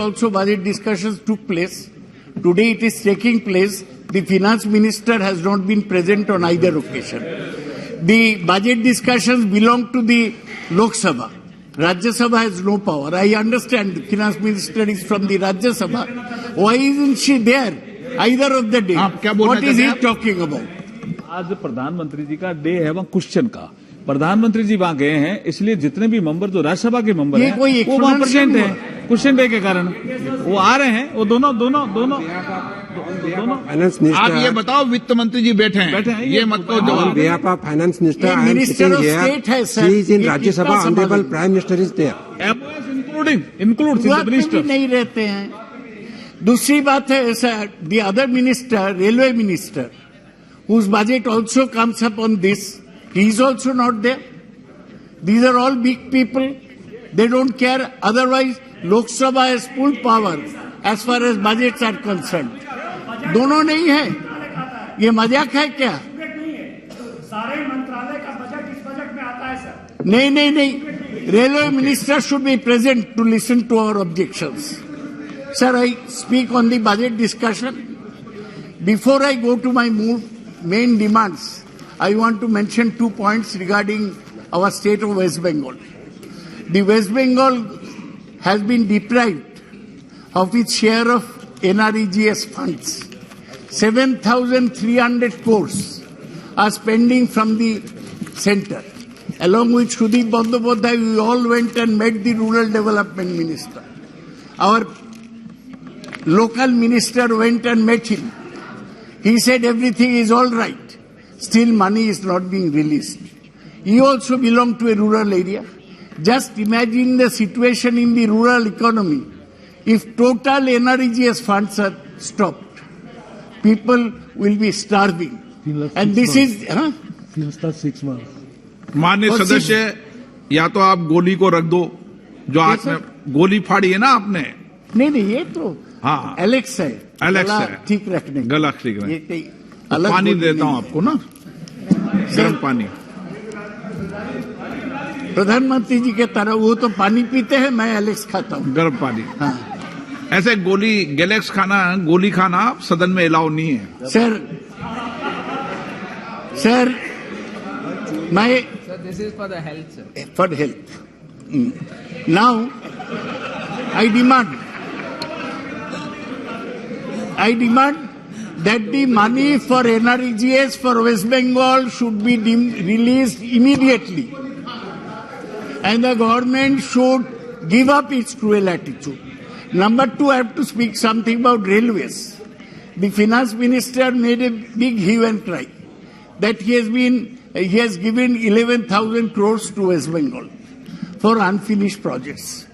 Also, budget discussions took place. Today it is taking place. The finance minister has not been present on either occasion. The budget discussions belong to the Lok Sabha. Rajya Sabha has no power. I understand the finance minister is from the Rajya Sabha. Why isn't she there either of the day? What is he talking about? आज प्रधानमंत्री जी का day है वहाँ question का। प्रधानमंत्री जी वहाँ गए हैं, इसलिए जितने भी मेंबर जो राज्यसभा के मेंबर हैं वो वहाँ प्रेजेंट हैं क्वेश्चन डे के कारण। वो आ रहे हैं, वो दोनों आप ये बताओ वित्त मंत्री जी बैठे हैं ये मत कहो जवाब। behalf of finance minister I am sitting here. She is in Rajya Sabha. Honorable Prime Minister is there. includes the minister नहीं रहते हैं। दूसरी बात है the other minister, railway minister, whose budget also comes up on this, he is also not there. These are all big people. They don't care. Otherwise, Lok Sabha has full power as far as budgets are concerned. दोनों नहीं है। ये मजाक है क्या? सारे मंत्रालय का बजट इस बजट में आता है सर। नहीं। Railway minister should be present to listen to our objections. Sir, I speak on the budget discussion. Before I go to my main demands, I want to mention 2 points regarding our state of West Bengal. The West Bengal has been deprived of its share of NREGS funds. 7,300 crores are spending from the center. Along with Sudip Bandyopadhyay, we all went and met the rural development minister. Our local minister went and met him. He said everything is all right. Still money is not being released. He also belonged to a rural area. Just imagine the situation in the rural economy. If total NREGS funds are stopped, people will be starving. And this is... Huh? 6 months. माननीय सदस्य, या तो आप गोली को रख दो जो हाथ में गोली फाड़ी है ना आपने। नहीं ये तो हाँ एलेक्स है। एलेक्स है, ठीक रखने गला ठीक रखने। पानी देता हूँ आपको ना, गर्म पानी। प्रधानमंत्री जी के तरह वो तो पानी पीते हैं, मैं एलेक्स खाता हूँ, गर्म पानी। हाँ। ऐसे गैलेक्स खाना, गोली खाना सदन में अलाउ नहीं है। Sir my Sir, this is for the health, sir. For health. Now, I demand that the money for NREGS for West Bengal should be released immediately, and the government should give up its cruel attitude. Number 2, I have to speak something about railways. The finance minister made a big hue and cry that he has given 11,000 crores to West Bengal for unfinished projects.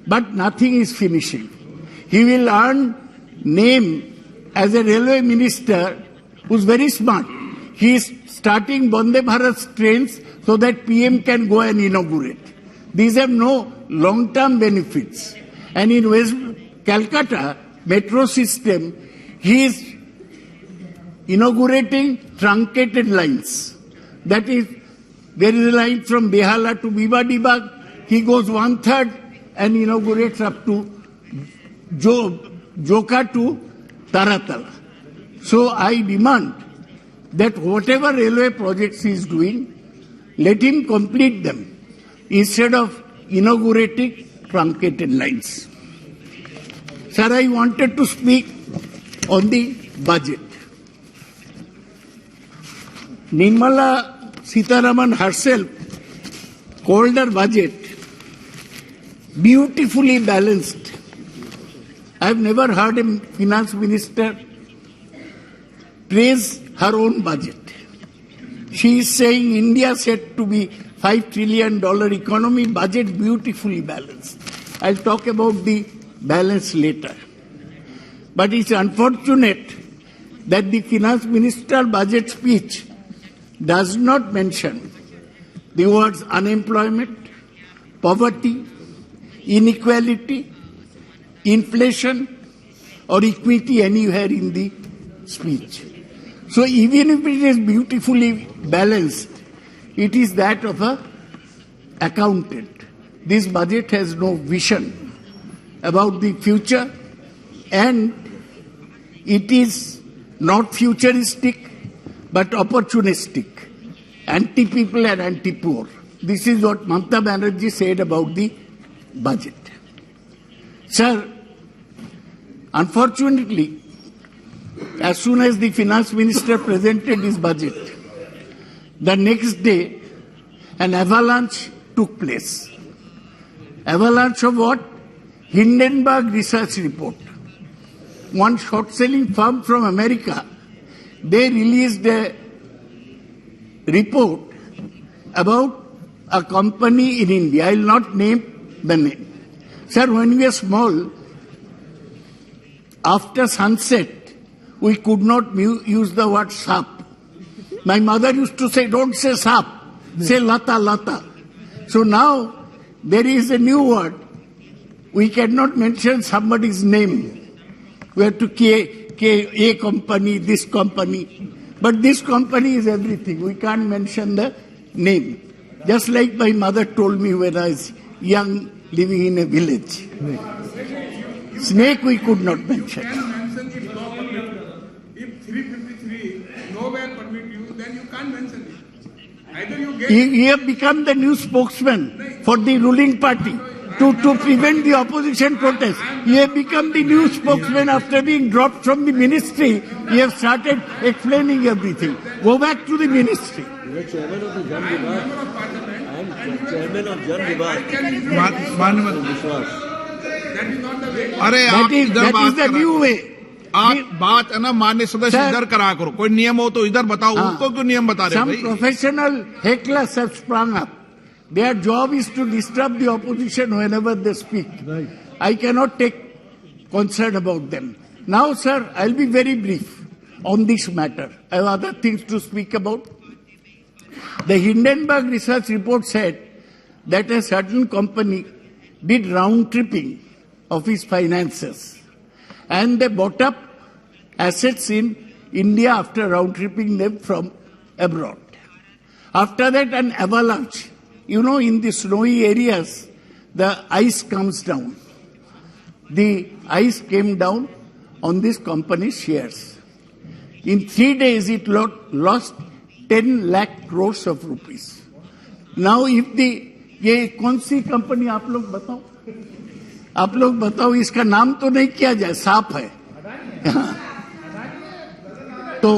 But nothing is finishing. He will earn name as a railway minister who's very smart. He is starting Vande Bharat trains so that PM can go and inaugurate. These have no long-term benefits. And in West Calcutta metro system, he is inaugurating truncated lines. That is, there is a line from Behala to Bibadibag. He goes 1/3 and inaugurates up to Joka to Taratala. So I demand that whatever railway projects he is doing, let him complete them instead of inaugurating truncated lines. Sir, I wanted to speak on the budget. Nirmala Sitharaman herself called her budget beautifully balanced. I have never heard a finance minister praise her own budget. She is saying India said to be $5 trillion economy, budget beautifully balanced. I'll talk about the balance later. But it's unfortunate that the finance minister budget speech does not mention the words unemployment, poverty, inequality, inflation, or equity anywhere in the speech. So even if it is beautifully balanced, it is that of an accountant. This budget has no vision. about the future, and it is not futuristic but opportunistic, anti-people and anti-poor. This is what Mamata Banerjee said about the budget. Sir, unfortunately, as soon as the finance minister presented his budget, the next day an avalanche took place. Avalanche of what? Hindenburg research report. One short-selling firm from America, they released a report about a company in India. I will not name the name. Sir, when we were small, after sunset, we could not use the word sap. My mother used to say, don't say sap, say lata, lata. So now, there is a new word. We cannot mention somebody's name. We have to a company, this company. But this company is everything. We can't mention the name. Just like my mother told me when I was young, living in a village. Snake we could not mention. If law permit, if 353 nowhere permit you, then you can't mention it. Either you get... You have become the new spokesman for the ruling party to prevent the opposition protest. You have become the new spokesman after being dropped from the ministry. You have started explaining everything. Go back to the ministry. You are chairman of the Jan Vibhag. I am chairman of Jan Vibhag. That is not the way. अरे आप That is the new way. आप बात है ना मान्य सदस्य Sir, इधर करा करो, कोई नियम हो तो इधर बताओ, उनको क्यों नियम बता रहे हो Some भाई? professional hecklers have sprung up. Their job is to disturb the opposition whenever they speak. Right. I cannot take concern about them. Now, sir, I'll be very brief on this matter. I have other things to speak about. The Hindenburg research report said that a certain company did round-tripping of its finances, and they bought up assets in India after round-tripping them from abroad. After that, an avalanche. You know, in the snowy areas, the ice comes down. The ice came down on this company's shares. In 3 days, it lost 10 lakh crores of rupees. Now, if ये कौन सी company आप लोग बताओ, इसका नाम तो नहीं किया जाए, साफ है. तो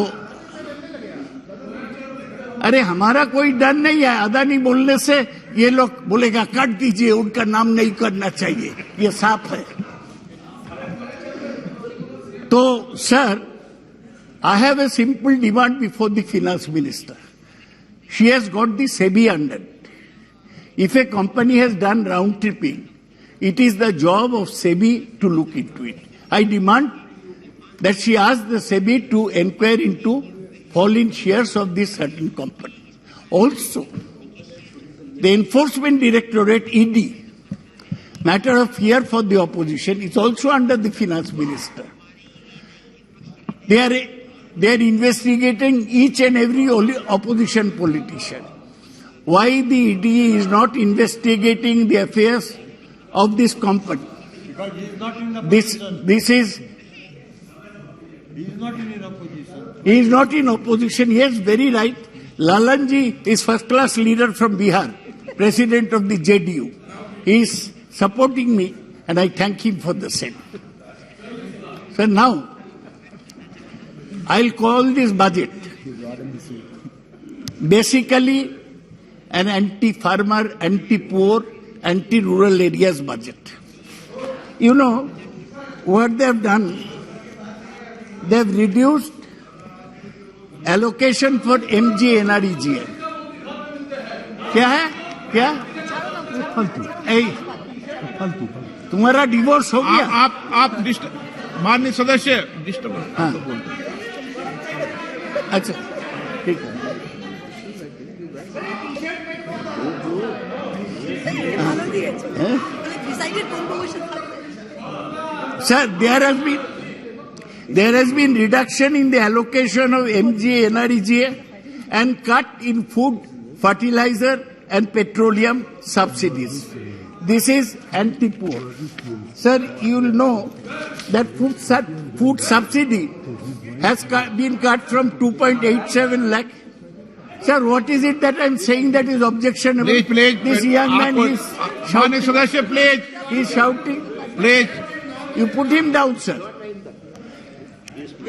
अरे हमारा कोई डर नहीं है, अदानी बोलने से ये लोग बोलेगा काट दीजिए, उनका नाम नहीं करना चाहिए, ये साफ है. तो sir, I have a simple demand before the finance minister. She has got the SEBI under it. If a company has done round tripping, it is the job of SEBI to look into it. I demand that she ask the SEBI to inquire into fallen shares of this certain company. Also, the Enforcement Directorate, ED, matter of fear for the opposition, is also under the finance minister. They are investigating each and every opposition politician. Why the ED is not investigating the affairs of this company? Because he is not in the This is... He is not in opposition. He is not in opposition. Yes, very right. Lalanji is first-class leader from Bihar, president of the JDU. He is supporting me, and I thank him for the same. So now, I'll call this budget basically an anti-farmer, anti-poor, anti-rural areas budget. You know what they have done? They have reduced allocation for MG NREGA. क्या है? क्या? तुम्हारा divorce हो गया? आप माननीय सदस्य disturb. हाँ. अच्छा, ठीक है. Sir, there has been reduction in the allocation of MG NREGA and cut in food, fertilizer and petroleum subsidies. This is anti-poor. Sir, you will know that food subsidy has been cut from 2.87 lakh. Sir, what is it that I'm saying that is objectionable? Please. This young man is माननीय सदस्य, please. He's shouting. Please. You put him down, sir.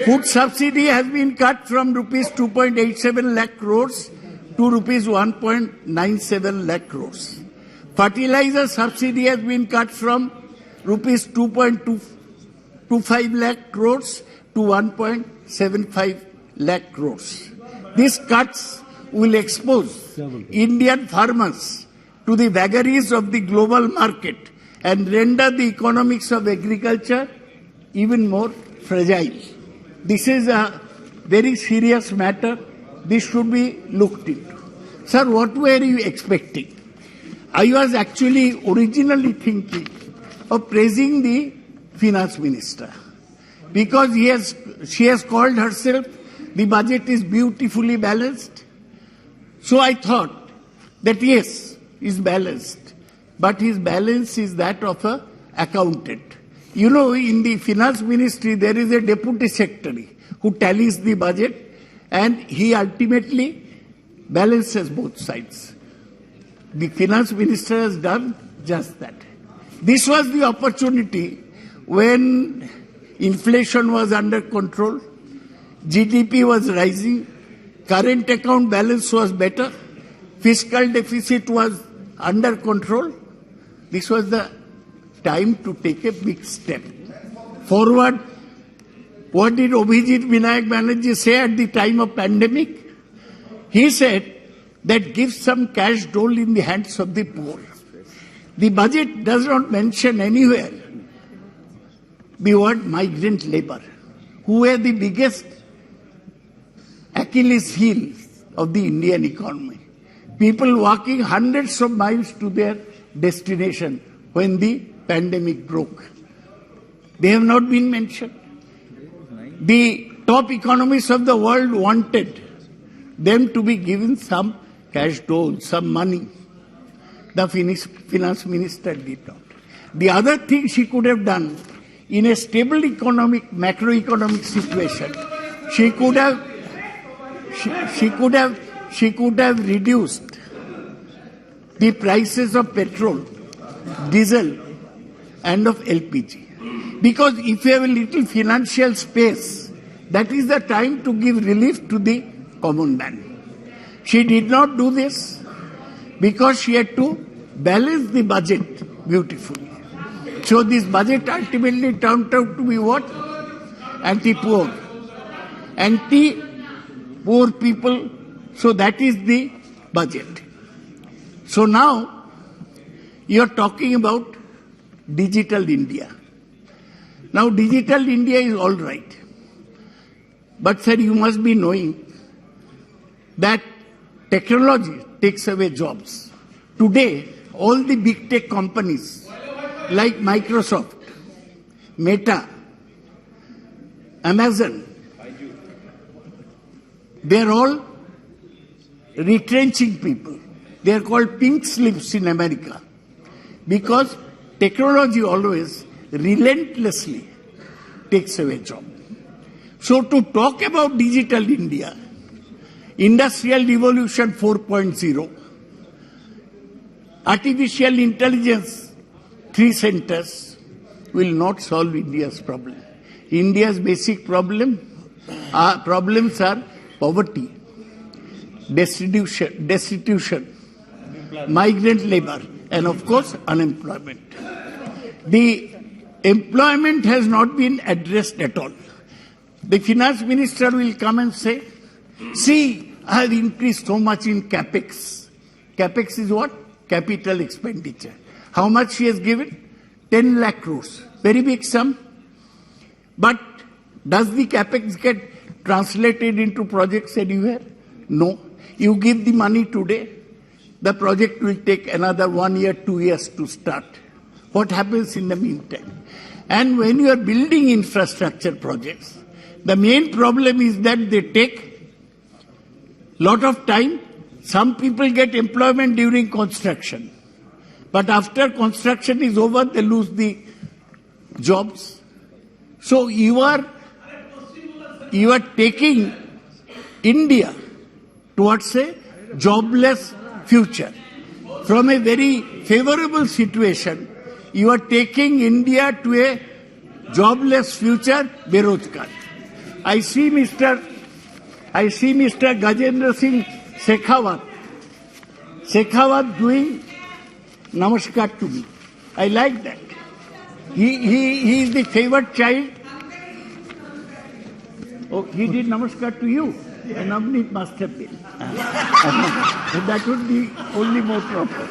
Food subsidy has been cut from rupees 2.87 lakh crores to rupees 1.97 lakh crores. Fertilizer subsidy has been cut from rupees 2.25 lakh crores to 1.75 lakh crores. These cuts will expose Indian farmers to the vagaries of the global market and render the economics of agriculture even more fragile. This is a very serious matter. This should be looked into. Sir, what were you expecting? I was actually originally thinking of praising the finance minister because she has called herself the budget is beautifully balanced. So I thought that yes, is balanced, but his balance is that of an accountant. You know, in the finance ministry there is a deputy secretary who tallies the budget and he ultimately balances both sides. The finance minister has done just that. This was the opportunity when inflation was under control, GDP was rising, current account balance was better, fiscal deficit was under control. This was the time to take a big step forward. What did Abhijit Vinayak Banerjee say at the time of pandemic? He said that give some cash dole in the hands of the poor. The budget does not mention anywhere the word migrant labor, who were the biggest Achilles heel of the Indian economy. People walking hundreds of miles to their destination when the pandemic broke. They have not been mentioned. The top economists of the world wanted them to be given some cash dole, some money. The finance minister did not. The other thing she could have done in a stable macroeconomic situation, she could have reduced the prices of petrol, diesel, and of LPG. Because if you have a little financial space, that is the time to give relief to the common man. She did not do this because she had to balance the budget beautifully. So this budget ultimately turned out to be what? Anti-poor. Anti-poor people. So that is the budget. So now you are talking about digital India. Now digital India is all right. But sir, you must be knowing that technology takes away jobs. Today, all the big tech companies like Microsoft, Meta, Amazon, they are all retrenching people. They are called pink slips in America because technology always relentlessly takes away jobs. So to talk about digital India, Industrial Revolution 4.0, artificial intelligence, 3 centers will not solve India's problem. India's basic problems are poverty, destitution, migrant labor, and of course unemployment. The employment has not been addressed at all. The finance minister will come and say, see, I have increased so much in capex. Capex is what? Capital expenditure. How much she has given? 10 lakh crores. Very big sum. But does the capex get translated into projects anywhere? No. You give the money today, the project will take another 1 year, 2 years to start. What happens in the meantime? And when you are building infrastructure projects, the main problem is that they take lot of time. Some people get employment during construction, but after construction is over, they lose the jobs. So you are taking India towards a jobless future. From a very favorable situation, you are taking India to a jobless future, Berojgar. I see Mr. Gajendra Singh Shekhawat doing namaskar to me. I like that. He is the favored child. Oh, he did namaskar to you. And Navneet must have been. That would be only more proper.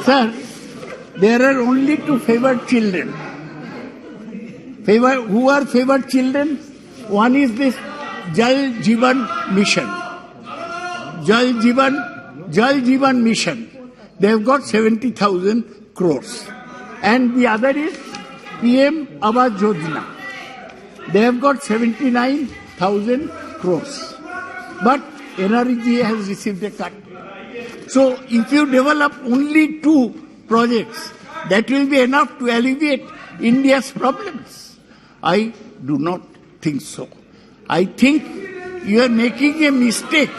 Sir, there are only two favored children. Who are favored children? One is this Jal Jeevan Mission. Jal Jeevan Mission. They have got 70,000 crores. And the other is PM Awas Yojana. They have got 79,000 crores. But NREGA has received a cut. So if you develop only two projects, that will be enough to alleviate India's problems. I do not think so. I think you are making a mistake.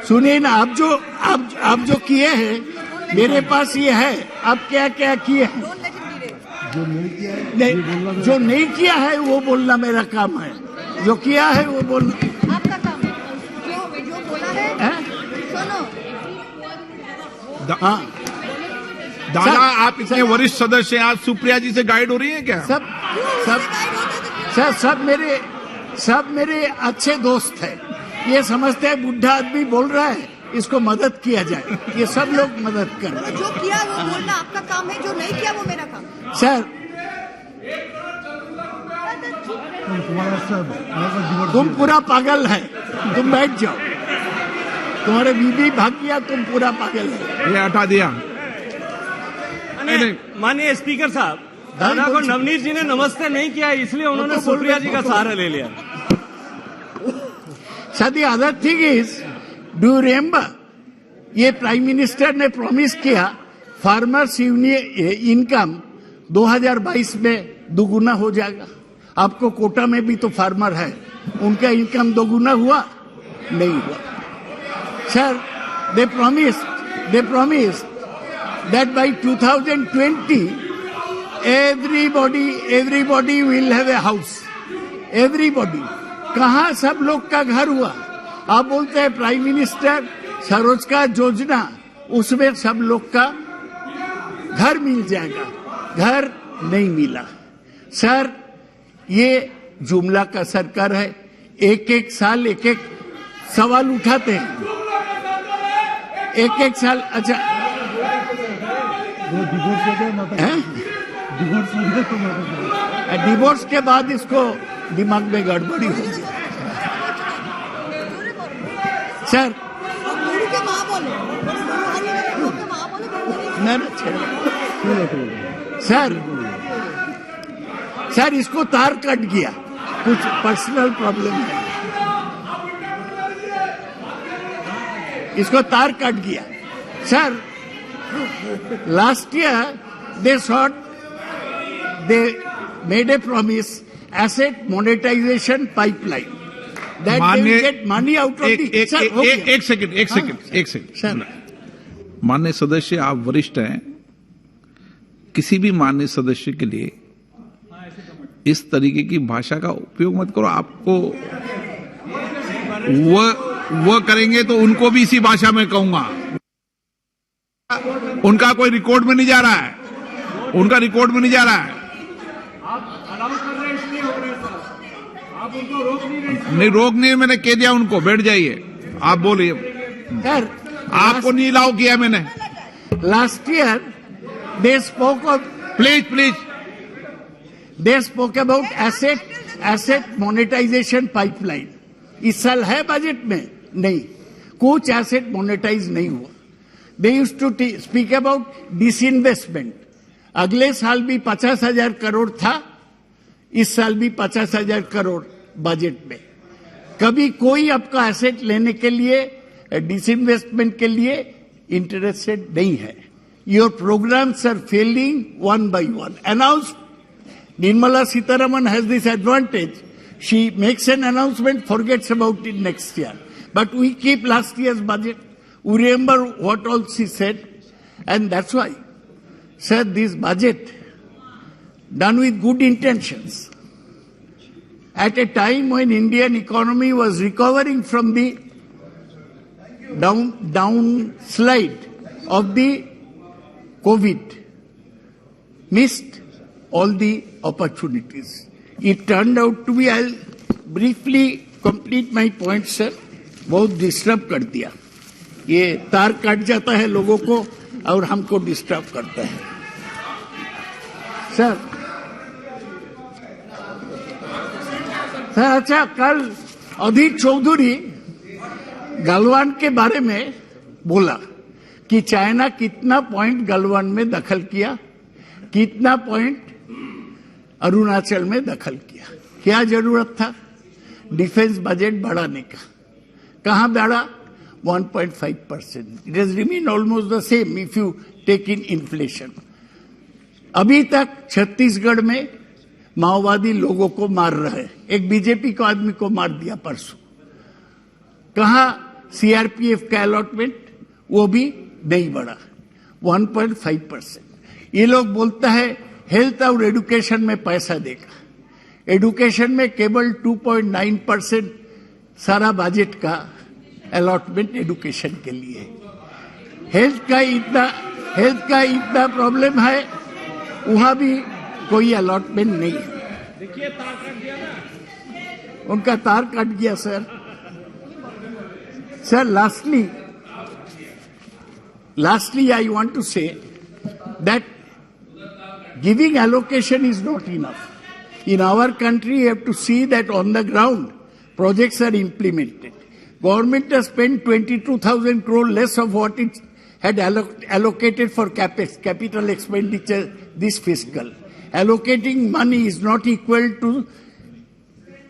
सुनिए ना आप जो किए हैं मेरे पास ये है आप क्या क्या किए हैं जो नहीं किया है वो बोलना मेरा काम है जो किया है वो बोलना आपका काम है जो बोला है सुनो हाँ दादा आप इतने वरिष्ठ सदस्य हैं आज सुप्रिया जी से गाइड हो रही हैं क्या सब मेरे अच्छे दोस्त हैं ये समझते हैं बुढ़ा आदमी बोल रहा है इसको मदद किया जाए ये सब लोग मदद कर रहे हैं जो किया वो बोलना आपका काम है जो नहीं किया वो मेरा काम सर तुम पूरा पागल है तुम बैठ जाओ तुम्हारे बीबी भाग गया तुम पूरा पागल है ये हटा दिया माननीय स्पीकर साहब दादा को नवनीत जी ने नमस्ते नहीं किया इसलिए उन्होंने सुप्रिया जी का सहारा ले लिया sir the other thing is do you remember ये प्राइम मिनिस्टर ने प्रॉमिस किया फार्मर्स इनकम 2022 में दोगुना हो जाएगा आपको कोटा में भी तो फार्मर है उनका इनकम दोगुना हुआ नहीं हुआ sir they promise that bye 2020 everybody will have a house everybody कहाँ सब लोग का घर हुआ आप बोलते हैं प्राइम मिनिस्टर स्वरोजगार योजना उसमें सब लोग का घर मिल जाएगा घर नहीं मिला सर ये जुमला का सरकार है एक साल एक सवाल उठाते हैं एक साल अच्छा डिवोर्स के बाद इसको दिमाग में गड़बड़ी हो गई सर सर इसको तार कट गया कुछ पर्सनल प्रॉब्लम है इसको तार कट गया sir last year they made a promise asset monetization pipeline that they will get money out of the एक सेकंड माननीय सदस्य आप वरिष्ठ हैं किसी भी माननीय सदस्य के लिए इस तरीके की भाषा का उपयोग मत करो आपको वो करेंगे तो उनको भी इसी भाषा में कहूंगा उनका कोई रिकॉर्ड में नहीं जा रहा है उनका रिकॉर्ड में नहीं जा रहा है नहीं रोक नहीं मैंने कह दिया उनको बैठ जाइए आप बोलिए आपको नहीं अलाउ किया मैंने last year they spoke of please they spoke about asset monetisation pipeline इस साल है बजट में नहीं कुछ एसेट मोनेटाइज नहीं हुआ they used to speak about disinvestment अगले साल भी 50,000 करोड़ था, इस साल भी 50,000 करोड़ बजट में। कभी कोई आपका एसेट लेने के लिए, डिसइन्वेस्टमेंट के लिए इंटरेस्टेड नहीं है। Your programmes are failing one by one. Announce Nirmala Sitharaman has this advantage. She makes an announcement, forgets about it next year. But we keep last year's budget. We remember what all she said. And that's why, sir, this budget, done with good intentions, at a time when Indian economy was recovering from the downslide of the COVID, missed all the opportunities. It turned out to be, I'll briefly complete my point, sir. बहुत disturb कर दिया, ये तार काट जाता है लोगों को और हमको डिस्टर्ब करता है। सर अच्छा, कल अधीर चौधरी गलवान के बारे में बोला कि चाइना कितना पॉइंट गलवान में दखल किया, कितना पॉइंट अरुणाचल में दखल किया। क्या जरूरत था डिफेंस बजट बढ़ाने का? कहां बढ़ा? 1.5%. It has remain almost the same if you take in inflation. अभी तक छत्तीसगढ़ में माओवादी लोगों को मार रहे हैं। एक बीजेपी को आदमी को मार दिया परसों। कहां सीआरपीएफ का अलॉटमेंट? वो भी नहीं बढ़ा, 1.5%। ये लोग बोलता है हेल्थ और एजुकेशन में पैसा देगा। एजुकेशन में केवल 2.9% सारा बजट का अलॉटमेंट एजुकेशन के लिए। हेल्थ का इतना प्रॉब्लम है, वहां भी कोई अलॉटमेंट नहीं है। देखिए तार कट गया ना, उनका तार कट गया sir. Sir lastly I want to say that giving allocation is not enough. In our country, you have to see that on the ground, projects are implemented. Government has spent 22,000 crore less of what it had allocated for capex, capital expenditure this fiscal. Allocating money is not equal to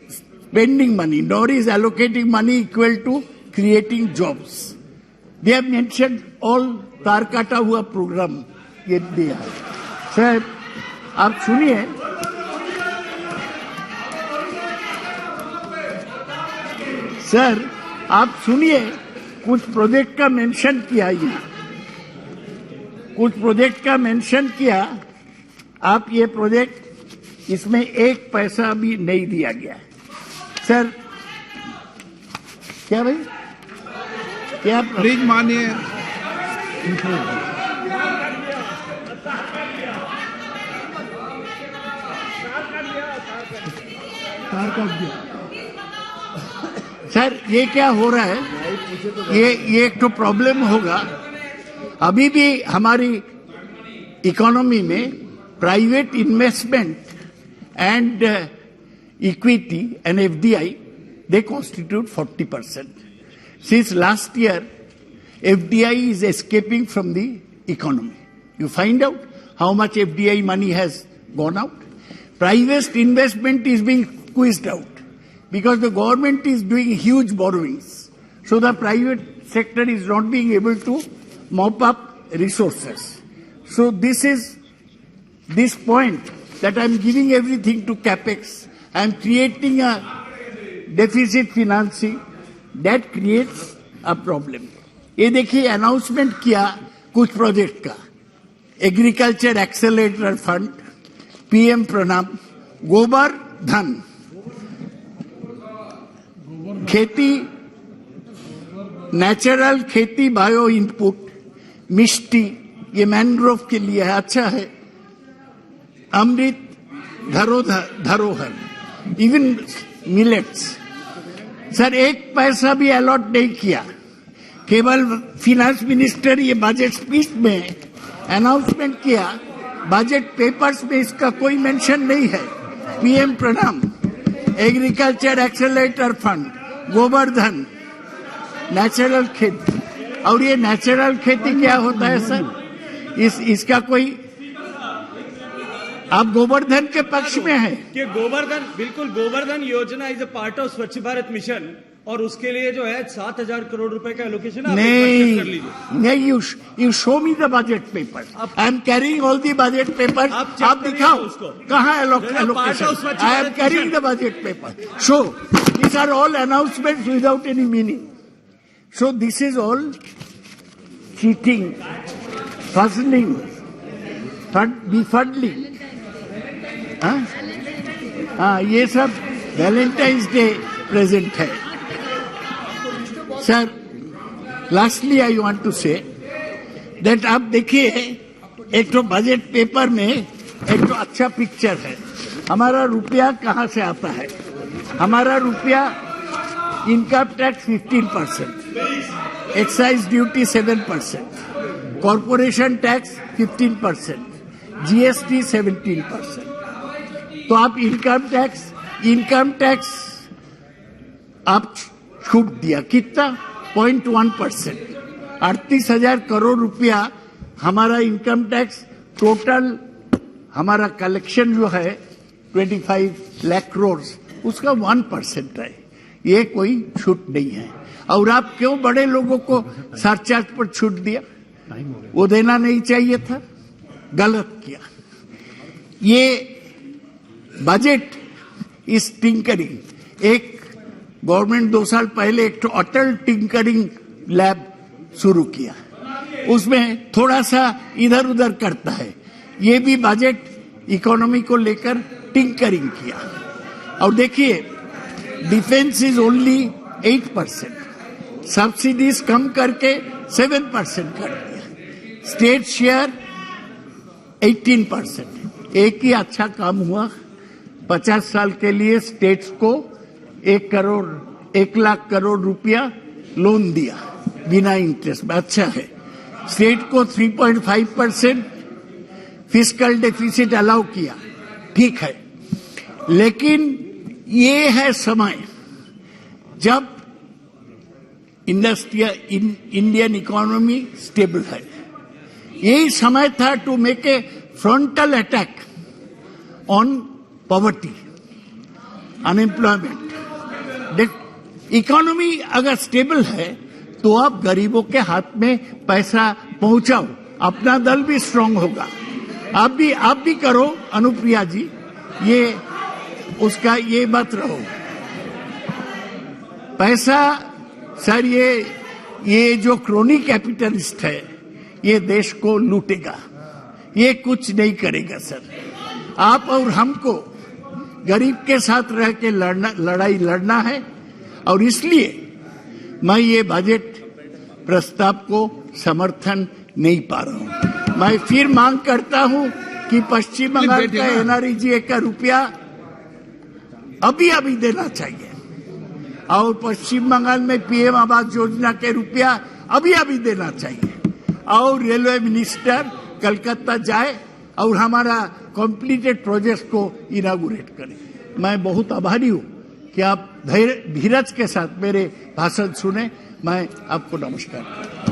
spending money, nor is allocating money equal to creating jobs. They have mentioned all तार काटा हुआ programme ये दिया है। Sir आप सुनिए, sir आप सुनिए, कुछ प्रोजेक्ट का मेंशन किया, ये कुछ प्रोजेक्ट का मेंशन किया। आप ये प्रोजेक्ट, इसमें एक पैसा भी नहीं दिया गया है। सर क्या भाई, क्या प्लीज मानिए। तार काट दिया। सर ये क्या हो रहा है? ये एक तो प्रॉब्लम होगा। अभी भी हमारी इकोनॉमी में private investment and equity and FDI, they constitute 40%. Since last year, FDI is escaping from the economy. You find out how much FDI money has gone out. Private investment is being squeezed out because the government is doing huge borrowings. So the private sector is not being able to mop up resources. So this point that I'm giving everything to capex, I'm creating a deficit financing, that creates a problem. ये देखिए announcement किया कुछ project का, agriculture accelerator fund, PM प्रणाम, गोबर धन, खेती, natural खेती, बायो इनपुट, मिष्टी, ये मैनग्रोव के लिए है, अच्छा है, अमृत धरोहर, इवन मिलेट्स। सर एक पैसा भी अलॉट नहीं किया, केवल फिनेंस मिनिस्टर ये बजट स्पीच में अनाउंसमेंट किया, बजट पेपर्स में इसका कोई मेंशन नहीं है। पीएम प्रणाम, agriculture accelerator fund, Govardhan, natural खेती। और ये नेचुरल खेती क्या होता है सर? इसका कोई आप गोवर्धन के पक्ष में हैं कि गोवर्धन, बिल्कुल गोवर्धन योजना इज अ पार्ट ऑफ स्वच्छ भारत मिशन, और उसके लिए जो है 7,000 करोड़ रुपए का एलोकेशन आप परचेज कर लीजिए। नहीं, you show me the budget paper. I am carrying all the budget paper. आप दिखाओ उसको कहाँ allocation. I am carrying the budget paper. Show these are all announcements without any meaning. So this is all cheating, fuzzling, befuddling. ये सब Valentine's Day present है। Sir, lastly I want to say that आप देखिए, एक तो budget paper में एक तो अच्छा पिक्चर है। हमारा रुपया कहाँ से आता है? हमारा रुपया income tax 15%, excise duty 7%, corporation tax 15%, GST 17%। तो आप इनकम टैक्स आप छूट दिया कितना? 0.1%। 38,000 करोड़ रुपया हमारा इनकम टैक्स, टोटल हमारा कलेक्शन जो है 25 लाख करोड़, उसका 1% है। ये कोई छूट नहीं है। और आप क्यों बड़े लोगों को सरचार्ज पर छूट दिया? वो देना नहीं चाहिए था, गलत किया। ये बजट इस टिंकरिंग, एक गवर्नमेंट 2 साल पहले एक तो अटल टिंकरिंग लैब शुरू किया, उसमें थोड़ा सा इधर उधर करता है। ये भी बजट इकोनॉमी को लेकर टिंकरिंग किया। और देखिए, डिफेंस इज ओनली 8%, सब्सिडीज कम करके 7% कर दिया, स्टेट शेयर 18%। एक ही अच्छा काम हुआ, 50 साल के लिए स्टेट्स को 1 लाख करोड़ रुपया लोन दिया बिना इंटरेस्ट में। अच्छा है। स्टेट को 3.5% फिस्कल डेफिसिट अलाउ किया, ठीक है। लेकिन ये है समय जब इंडियन इकोनॉमी स्टेबल है। यही समय था to make a frontal attack on poverty, unemployment. Economy अगर स्टेबल है तो आप गरीबों के हाथ में पैसा पहुंचाओ, अपना दल भी स्ट्रांग होगा। आप भी करो अनुप्रिया जी, ये उसका ये मत रहो। पैसा सर, ये जो क्रोनी कैपिटलिस्ट है, ये देश को लूटेगा, ये कुछ नहीं करेगा सर। आप और हमको गरीब के साथ रह के लड़ाई लड़ना है, और इसलिए मैं ये बजट प्रस्ताव को समर्थन नहीं पा रहा हूं। मैं फिर मांग करता हूं कि पश्चिम बंगाल का एनआरईजीए का रुपया अभी देना चाहिए, और पश्चिम बंगाल में पीएम आवास योजना के रुपया अभी देना चाहिए, और रेलवे मिनिस्टर कलकत्ता जाए और हमारा कंप्लीटेड प्रोजेक्ट को इनागुरेट करें। मैं बहुत आभारी हूं कि आप धीरज के साथ मेरे भाषण सुने। मैं आपको नमस्कार करता हूं।